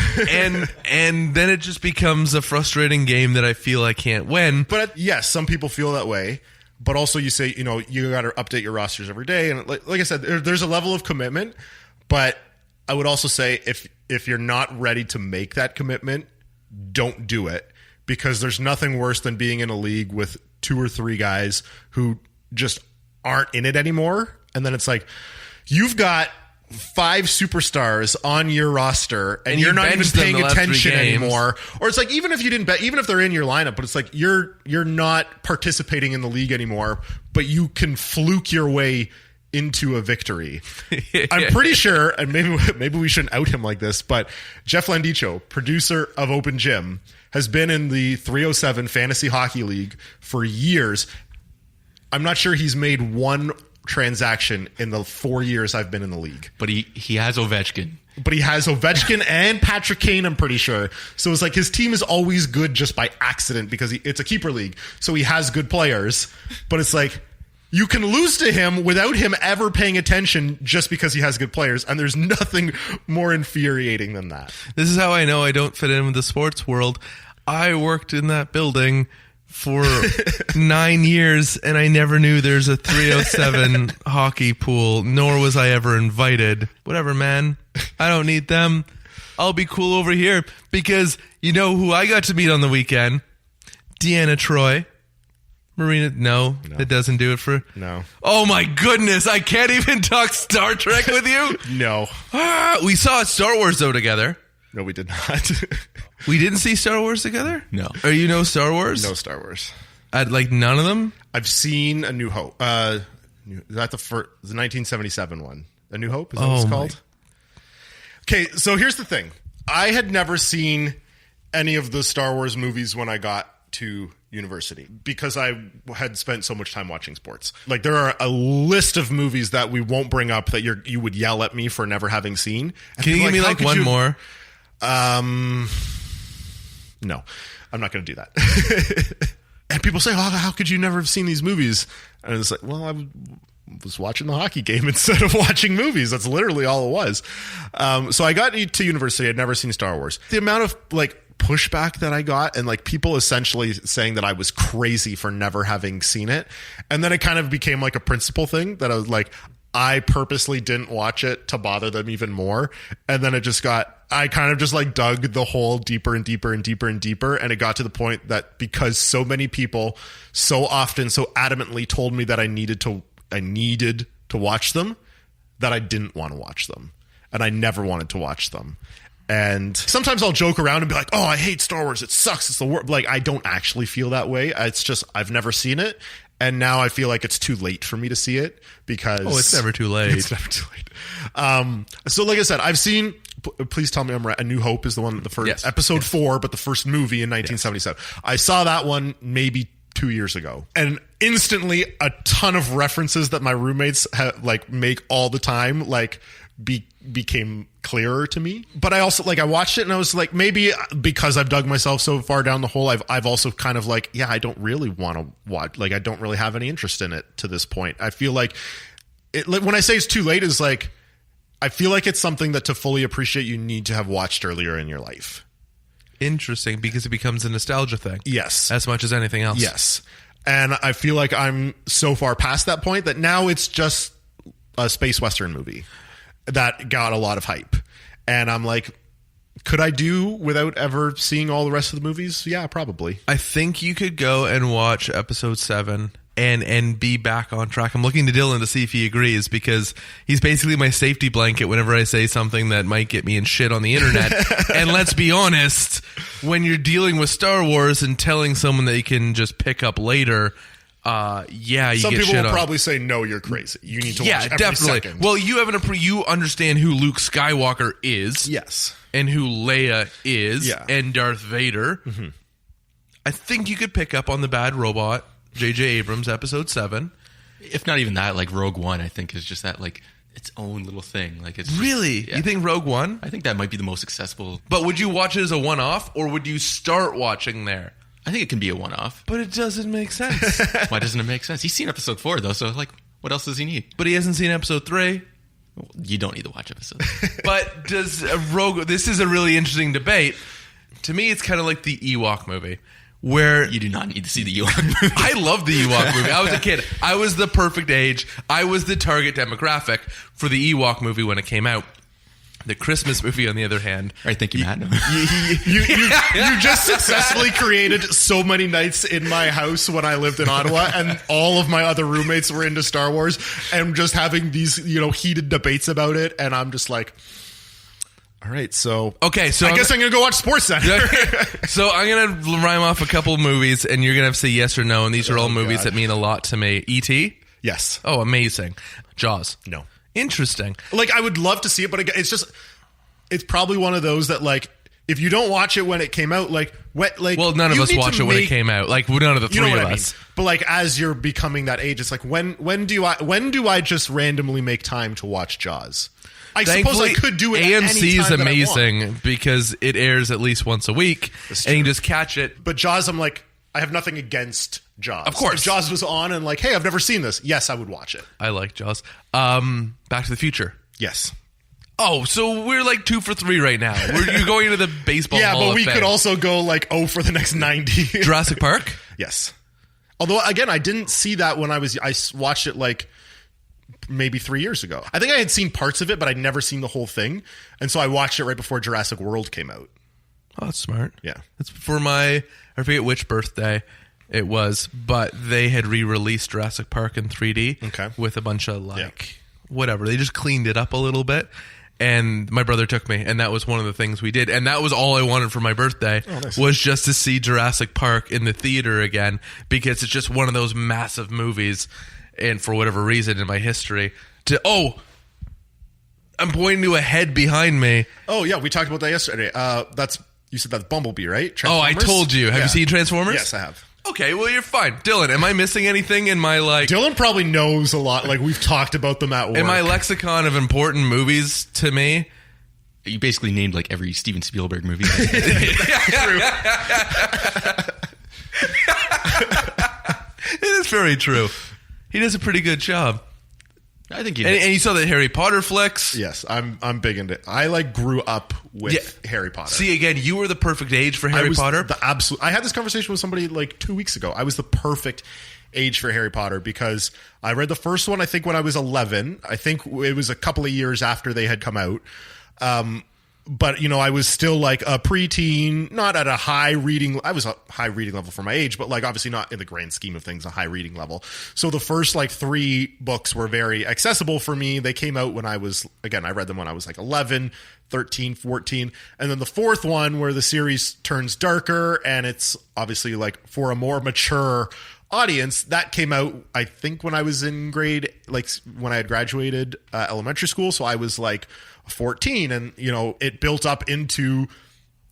and then it just becomes a frustrating game that I feel I can't win. But yes, some people feel that way. But also you say, you got to update your rosters every day. And like I said, there's a level of commitment. But I would also say if you're not ready to make that commitment, don't do it. Because there's nothing worse than being in a league with 2 or 3 guys who just aren't in it anymore. And then it's like, you've got 5 superstars on your roster and you're not even paying attention anymore. Or it's like, even if they're in your lineup, but it's like you're not participating in the league anymore, but you can fluke your way into a victory. I'm pretty sure, and maybe we shouldn't out him like this, but Jeff Landicho, producer of Open Gym, has been in the 307 Fantasy Hockey League for years. I'm not sure he's made one transaction in the 4 years I've been in the league. But he has Ovechkin. but he has Ovechkin and Patrick Kane, I'm pretty sure. So it's like his team is always good just by accident because it's a keeper league. So he has good players, but it's like you can lose to him without him ever paying attention just because he has good players. And there's nothing more infuriating than that. This is how I know I don't fit in with the sports world. I worked in that building for 9 years, and I never knew there's a 307 hockey pool, nor was I ever invited. Whatever, man. I don't need them. I'll be cool over here, because you know who I got to meet on the weekend? Deanna Troy. Marina, no, it doesn't do it for... No. Oh my goodness, I can't even talk Star Trek with you? No. We saw Star Wars, though, together. No, we did not. We didn't see Star Wars together? No. Are you no Star Wars? No Star Wars. Like none of them? I've seen A New Hope. Is that the 1977 one? A New Hope? Is that what it's called? Okay, so here's the thing. I had never seen any of the Star Wars movies when I got to university because I had spent so much time watching sports. Like, there are a list of movies that we won't bring up that you would yell at me for never having seen. Can you give me like one more? No, I'm not going to do that. And people say, "Oh, how could you never have seen these movies?" And it's like, well, I was watching the hockey game instead of watching movies. That's literally all it was. So I got to university. I'd never seen Star Wars. The amount of like pushback that I got, and like people essentially saying that I was crazy for never having seen it, and then it kind of became like a principle thing that I was like, I purposely didn't watch it to bother them even more. And then I kind of just like dug the hole deeper and deeper and deeper and deeper. And it got to the point that because so many people so often, so adamantly told me that I needed to watch them, that I didn't want to watch them. And I never wanted to watch them. And sometimes I'll joke around and be like, oh, I hate Star Wars. It sucks. It's the worst. Like, I don't actually feel that way. It's just, I've never seen it. And now I feel like it's too late for me to see it because... Oh, it's never too late. It's never too late. So like I said, I've seen... Please tell me I'm right. A New Hope is the one, the first... Yes. Episode 4, but the first movie in 1977. Yes. I saw that one maybe 2 years ago. And instantly, a ton of references that my roommates make all the time, became clearer to me. But I also I watched it and I was like, maybe because I've dug myself so far down the hole, I've also kind of I don't really want to watch, I don't really have any interest in it to this point. I feel like it, when I say it's too late, is I feel like it's something that to fully appreciate you need to have watched earlier in your life. Interesting, because it becomes a nostalgia thing. Yes. As much as anything else. Yes. And I feel like I'm so far past that point that now it's just a space western movie that got a lot of hype. And I'm like, could I do without ever seeing all the rest of the movies? Yeah, probably. I think you could go and watch episode 7 and be back on track. I'm looking to Dylan to see if he agrees, because he's basically my safety blanket whenever I say something that might get me in shit on the internet. And let's be honest, when you're dealing with Star Wars and telling someone that you can just pick up later... you some get people shit will on. probably say, no, you're crazy. You need to watch every definitely. second. Well, you you understand who Luke Skywalker is. Yes. And who Leia is. Yeah. And Darth Vader. Mm-hmm. I think you could pick up on the Bad Robot, J.J. Abrams, episode 7. If not even that, Rogue One, I think is just that its own little thing. It's really? Yeah. You think Rogue One? I think that might be the most accessible. But would you watch it as a one-off, or would you start watching there? I think it can be a one-off. But it doesn't make sense. Why doesn't it make sense? He's seen episode 4, though, so, what else does he need? But he hasn't seen episode 3. Well, you don't need to watch episode 3. But does Rogue... This is a really interesting debate. To me, it's kind of like the Ewok movie, where... You do not need to see the Ewok movie. I love the Ewok movie. I was a kid. I was the perfect age. I was the target demographic for the Ewok movie when it came out. The Christmas movie, on the other hand... All right, thank you, Matt. You just successfully created so many nights in my house when I lived in Ottawa, and all of my other roommates were into Star Wars, and just having these, heated debates about it, and I'm just like, all right, so... Okay, so... I guess I'm going to go watch SportsCenter. So I'm going to rhyme off a couple of movies, and you're going to have to say yes or no, and these are all movies that mean a lot to me. E.T.? Yes. Oh, amazing. Jaws? No. Interesting. I would love to see it, but it's probably one of those that if you don't watch it when it came out, well, none of us watched it when it came out. None of the three of us. But as you're becoming that age, it's when do I just randomly make time to watch Jaws? I suppose I could do it at any AMC is time that I want. amazing because it airs at least once a week, and you can just catch it. But Jaws, I'm like, I have nothing against Jaws. Of course. If Jaws was on and like, hey, I've never seen this. Yes, I would watch it. I like Jaws. Back to the Future. Yes. Oh, so we're like 2 for 3 right now. You're going into the baseball Yeah, Hall but of we Fame. could also go like, for the next 90. Jurassic Park? Yes. Although, again, I didn't see that when I watched it like maybe 3 years ago. I think I had seen parts of it, but I'd never seen the whole thing. And so I watched it right before Jurassic World came out. Oh, that's smart. Yeah. It's for I forget which birthday it was, but they had re-released Jurassic Park in 3D. Okay. With a bunch of whatever. They just cleaned it up a little bit. And my brother took me, and that was one of the things we did. And that was all I wanted for my birthday, was just to see Jurassic Park in the theater again, because it's just one of those massive movies. And for whatever reason in my history, I'm pointing to a head behind me. Oh, yeah, we talked about that yesterday. You said that's Bumblebee, right? Oh, I told you. Have you seen Transformers? Yes, I have. Okay, well, you're fine. Dylan, am I missing anything in my, Dylan probably knows a lot. Like, we've talked about them at work. in my lexicon of important movies to me? You basically named like every Steven Spielberg movie. It is very true. He does a pretty good job. I think you And, did. and you saw the Harry Potter flicks. Yes, I'm big into it. I grew up with Harry Potter. See, again, you were the perfect age for I Harry was Potter. the absolute. I had this conversation with somebody like 2 weeks ago. I was the perfect age for Harry Potter because I read the first one, I think, when I was 11. I think it was a couple of years after they had come out. But, I was still like a preteen, not at a high reading. I was a high reading level for my age, but like obviously not in the grand scheme of things, a high reading level. So the first 3 books were very accessible for me. They came out when I read them when I was like 11, 13, 14. And then the fourth one where the series turns darker and it's obviously like for a more mature audience, that came out, I think, when I was in when I had graduated elementary school. So I was like 14, and it built up into,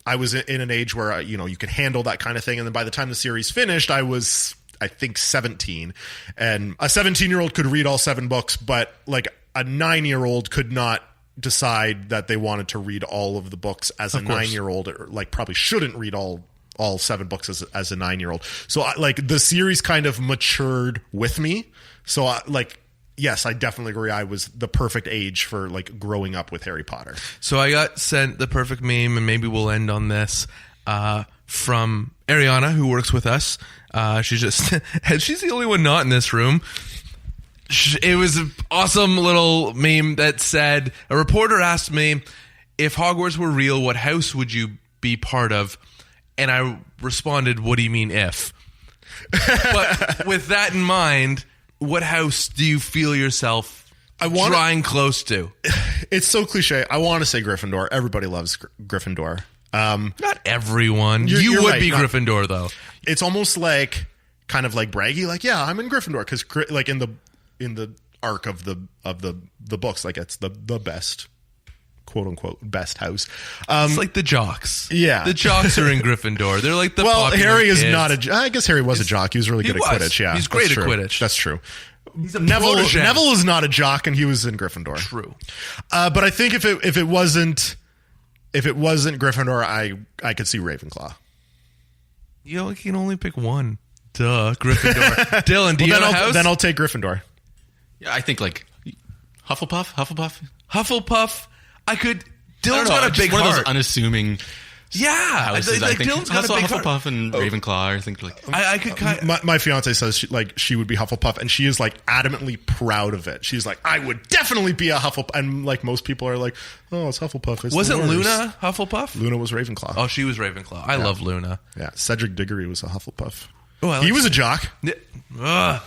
I was in an age where you could handle that kind of thing. And then by the time the series finished, I was, I think, 17, and a 17-year-old could read all 7 books, but like a 9-year-old could not decide that they wanted to read all of the books as a 9-year-old, or probably shouldn't read all 7 books as a 9-year-old. So the series kind of matured with me. So yes, I definitely agree. I was the perfect age for growing up with Harry Potter. So I got sent the perfect meme, and maybe we'll end on this, from Ariana, who works with us. She's the only one not in this room. It was an awesome little meme that said, a reporter asked me, if Hogwarts were real, what house would you be part of? And I responded, what do you mean if? But with that in mind, what house do you feel yourself drawing close to? It's so cliche. I want to say Gryffindor. Everybody loves Gryffindor. Not everyone. You're You would right, be not- Gryffindor, though. It's almost kind of braggy. Like, yeah, I'm in Gryffindor because in the arc of the books, it's the best, quote unquote, best house. It's like the jocks. Yeah. The jocks are in Gryffindor. They're like the popular Harry is kids. not I guess Harry was a jock. He was really good at Quidditch. Yeah, He's great that's at true. Quidditch. That's true. Neville is not a jock, and he was in Gryffindor. True. But I think if it wasn't Gryffindor, I could see Ravenclaw. You can only pick one. Duh, Gryffindor. Dylan, do you have a house? Then I'll take Gryffindor. Yeah, I think Hufflepuff. Hufflepuff. I could. I don't Dylan's know, got a just big one of heart. those unnassuming Yeah, houses. I think Dylan's got a big heart. Hufflepuff and Ravenclaw. I think I could kind of. My fiance says she would be Hufflepuff, and she is adamantly proud of it. She's like, I would definitely be a Hufflepuff, and most people are like, oh, it's Hufflepuff. It's Wasn't the worst. Luna Hufflepuff? Luna was Ravenclaw. Oh, she was Ravenclaw. I love Luna. Yeah, Cedric Diggory was a Hufflepuff. Oh, He was a jock. Ugh.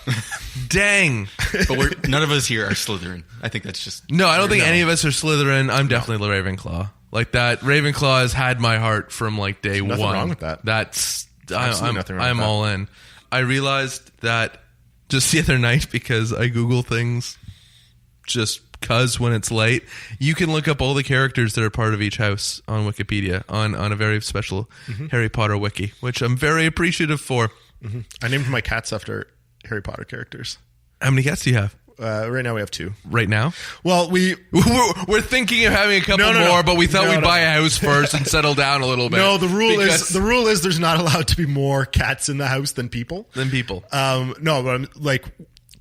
Dang. but none of us here are Slytherin. I think that's just No, I don't think any of us are Slytherin. I'm definitely Ravenclaw. That Ravenclaw has had my heart from day one. Nothing wrong with that. That's Absolutely nothing wrong I'm with that. all in. I realized that just the other night because I Google things just because when it's late, you can look up all the characters that are part of each house on Wikipedia on a very special Harry Potter wiki, which I'm very appreciative for. I named my cats after Harry Potter characters. How many cats do you have? Right now we have 2. right now? Well, We're thinking of having a couple No. more, but we thought No, we'd no. buy a house first and settle down a little bit. no. The rule Because- is there's not allowed to be more cats in the house than people. Than people. No, but I'm, like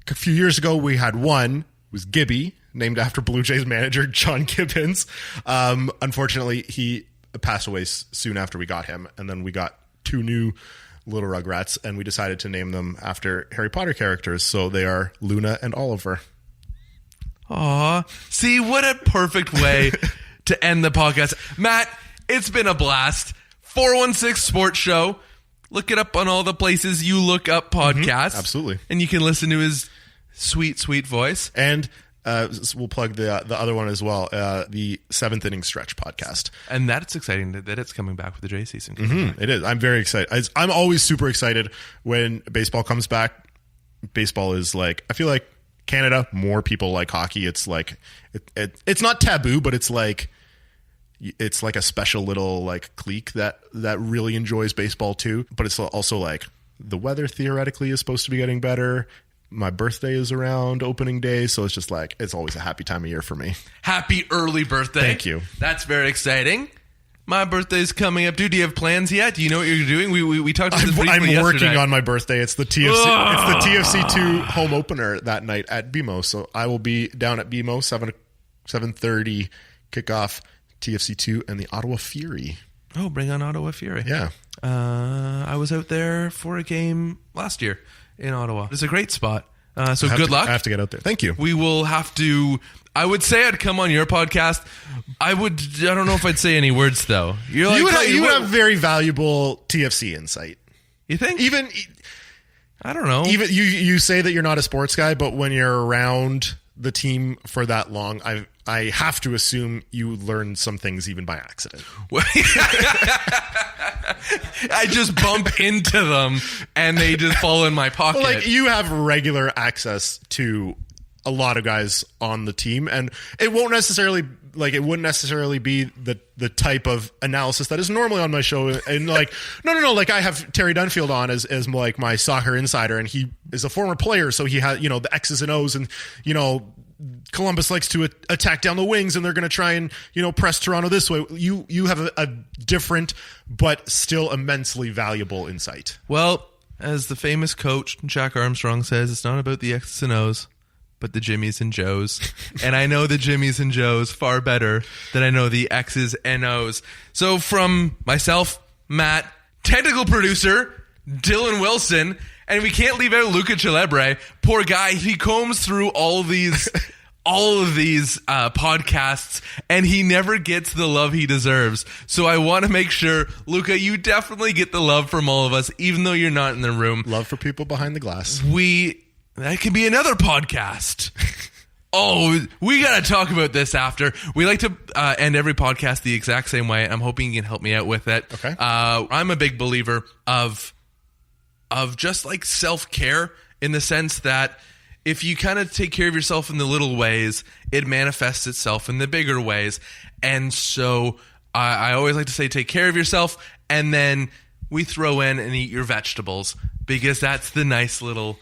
a few years ago we had one. It was Gibby, named after Blue Jays manager John Gibbons. Unfortunately, he passed away soon after we got him, and then we got 2 new little Rugrats, and we decided to name them after Harry Potter characters. So they are Luna and Oliver. Aw. See, what a perfect way to end the podcast. Matt, it's been a blast. 416 Sports Show. Look it up on all the places you look up podcasts. Absolutely. And you can listen to his sweet, sweet voice. And we'll plug the other one as well, the 7th Inning Stretch podcast. And that's exciting that it's coming back with the J season. It is. I'm very excited. I'm always super excited when baseball comes back. Baseball is like, I feel like Canada, more people like hockey. It's like, it's not taboo, but it's like a special little like clique that really enjoys baseball too. But it's also like the weather theoretically is supposed to be getting better. My birthday is around opening day, so it's just like, it's always a happy time of year for me. Happy early birthday. Thank you. That's very exciting. My birthday's coming up. Dude, do you have plans yet? Do you know what you're doing? We talked about this briefly yesterday. I'm working on my birthday. It's the TFC2 home opener that night at BMO. So I will be down at BMO 7:30 kickoff, TFC2 and the Ottawa Fury. Oh, bring on Ottawa Fury. Yeah. I was out there for a game last year in Ottawa. It's a great spot. So good luck. I have to get out there. Thank you. We will have to. I would say I'd come on your podcast. I don't know if I'd say any words though. You're like, You would have very valuable TFC insight. You think? Even I don't know. Even you say that you're not a sports guy, but when you're around the team for that long, I have to assume you learn some things even by accident. I just bump into them and they just fall in my pocket. Well, like you have regular access to a lot of guys on the team, and it wouldn't necessarily be the type of analysis that is normally on my show. And like, no, like I have Terry Dunfield on as like my soccer insider, and he is a former player, so he has the X's and O's, and Columbus likes to attack down the wings, and they're going to try and press Toronto this way. You have a different but still immensely valuable insight. Well, as the famous coach Jack Armstrong says, it's not about the X's and O's, but the Jimmies and Joes. And I know the Jimmies and Joes far better than I know the X's and O's. So from myself, Matt, technical producer Dylan Wilson, and we can't leave out Luca Celebre. Poor guy, he combs through all of these podcasts, and he never gets the love he deserves. So I want to make sure, Luca, you definitely get the love from all of us, even though you're not in the room. Love for people behind the glass. That could be another podcast. Oh, we got to talk about this after. We like to end every podcast the exact same way. I'm hoping you can help me out with it. Okay. I'm a big believer of just like self-care, in the sense that if you kind of take care of yourself in the little ways, it manifests itself in the bigger ways. And so I always like to say, take care of yourself, and then we throw in and eat your vegetables, because that's the nice little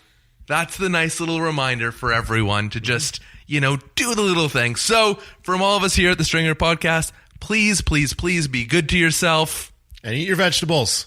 reminder for everyone to just, do the little things. So from all of us here at the Stringer Podcast, please, please, please be good to yourself. And eat your vegetables.